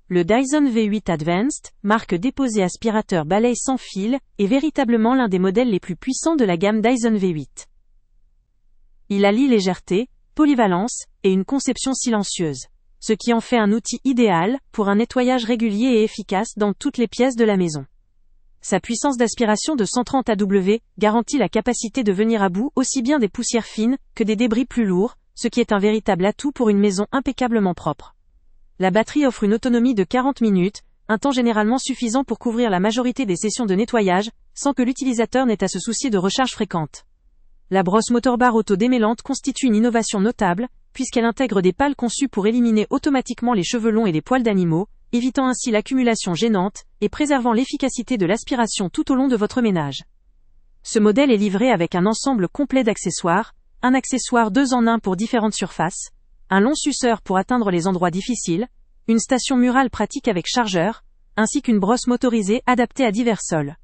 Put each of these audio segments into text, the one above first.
Le Dyson V8 Advanced, marque déposée aspirateur balai sans fil, est véritablement l'un des modèles les plus puissants de la gamme Dyson V8. Il allie légèreté, polyvalence, et une conception silencieuse, ce qui en fait un outil idéal pour un nettoyage régulier et efficace dans toutes les pièces de la maison. Sa puissance d'aspiration de 130 AW garantit la capacité de venir à bout aussi bien des poussières fines que des débris plus lourds, ce qui est un véritable atout pour une maison impeccablement propre. La batterie offre une autonomie de 40 minutes, un temps généralement suffisant pour couvrir la majorité des sessions de nettoyage, sans que l'utilisateur n'ait à se soucier de recharge fréquente. La brosse motorbar auto-démêlante constitue une innovation notable, puisqu'elle intègre des pales conçues pour éliminer automatiquement les cheveux longs et les poils d'animaux, évitant ainsi l'accumulation gênante, et préservant l'efficacité de l'aspiration tout au long de votre ménage. Ce modèle est livré avec un ensemble complet d'accessoires, un accessoire 2 en 1 pour différentes surfaces, un long suceur pour atteindre les endroits difficiles, une station murale pratique avec chargeur, ainsi qu'une brosse motorisée adaptée à divers sols.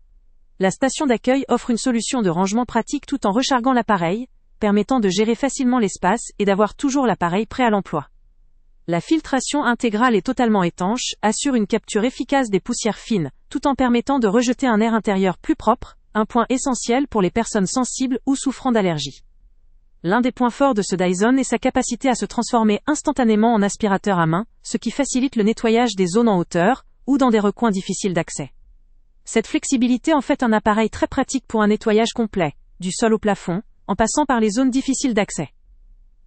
La station d'accueil offre une solution de rangement pratique tout en rechargeant l'appareil, permettant de gérer facilement l'espace et d'avoir toujours l'appareil prêt à l'emploi. La filtration intégrale est totalement étanche, assure une capture efficace des poussières fines, tout en permettant de rejeter un air intérieur plus propre, un point essentiel pour les personnes sensibles ou souffrant d'allergies. L'un des points forts de ce Dyson est sa capacité à se transformer instantanément en aspirateur à main, ce qui facilite le nettoyage des zones en hauteur, ou dans des recoins difficiles d'accès. Cette flexibilité en fait un appareil très pratique pour un nettoyage complet, du sol au plafond, en passant par les zones difficiles d'accès.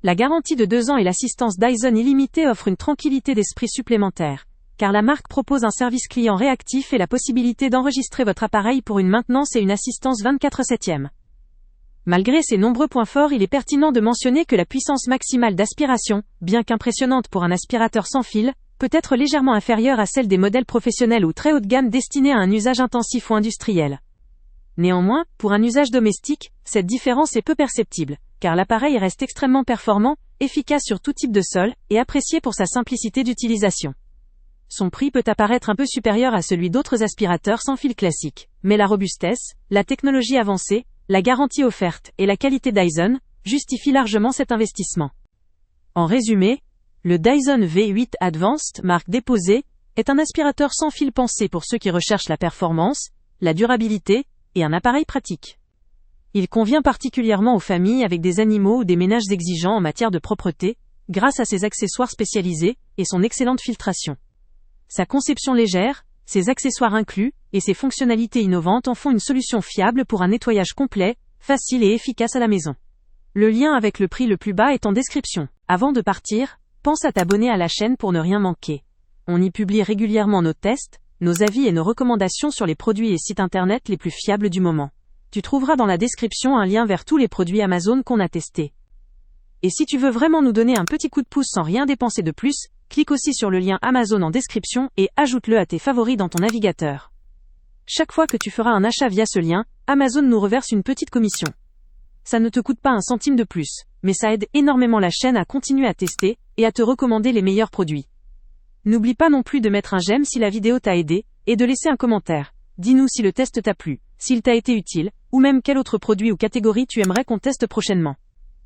La garantie de 2 ans et l'assistance Dyson illimitée offrent une tranquillité d'esprit supplémentaire, car la marque propose un service client réactif et la possibilité d'enregistrer votre appareil pour une maintenance et une assistance 24/7. Malgré ces nombreux points forts, il est pertinent de mentionner que la puissance maximale d'aspiration, bien qu'impressionnante pour un aspirateur sans fil, peut être légèrement inférieure à celle des modèles professionnels ou très haut de gamme destinés à un usage intensif ou industriel. Néanmoins, pour un usage domestique, cette différence est peu perceptible, car l'appareil reste extrêmement performant, efficace sur tout type de sol, et apprécié pour sa simplicité d'utilisation. Son prix peut apparaître un peu supérieur à celui d'autres aspirateurs sans fil classiques, mais la robustesse, la technologie avancée, la garantie offerte et la qualité Dyson justifient largement cet investissement. En résumé, le Dyson V8 Advanced, marque déposée, est un aspirateur sans fil pensé pour ceux qui recherchent la performance, la durabilité et un appareil pratique. Il convient particulièrement aux familles avec des animaux ou des ménages exigeants en matière de propreté, grâce à ses accessoires spécialisés et son excellente filtration. Sa conception légère, ses accessoires inclus, et ses fonctionnalités innovantes en font une solution fiable pour un nettoyage complet, facile et efficace à la maison. Le lien avec le prix le plus bas est en description. Avant de partir, pense à t'abonner à la chaîne pour ne rien manquer. On y publie régulièrement nos tests, nos avis et nos recommandations sur les produits et sites internet les plus fiables du moment. Tu trouveras dans la description un lien vers tous les produits Amazon qu'on a testés. Et si tu veux vraiment nous donner un petit coup de pouce sans rien dépenser de plus, clique aussi sur le lien Amazon en description et ajoute-le à tes favoris dans ton navigateur. Chaque fois que tu feras un achat via ce lien, Amazon nous reverse une petite commission. Ça ne te coûte pas un centime de plus, mais ça aide énormément la chaîne à continuer à tester et à te recommander les meilleurs produits. N'oublie pas non plus de mettre un j'aime si la vidéo t'a aidé, et de laisser un commentaire. Dis-nous si le test t'a plu, s'il t'a été utile, ou même quel autre produit ou catégorie tu aimerais qu'on teste prochainement.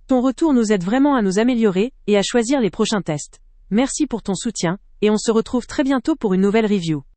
Ton retour nous aide vraiment à nous améliorer et à choisir les prochains tests. Merci pour ton soutien, et on se retrouve très bientôt pour une nouvelle review.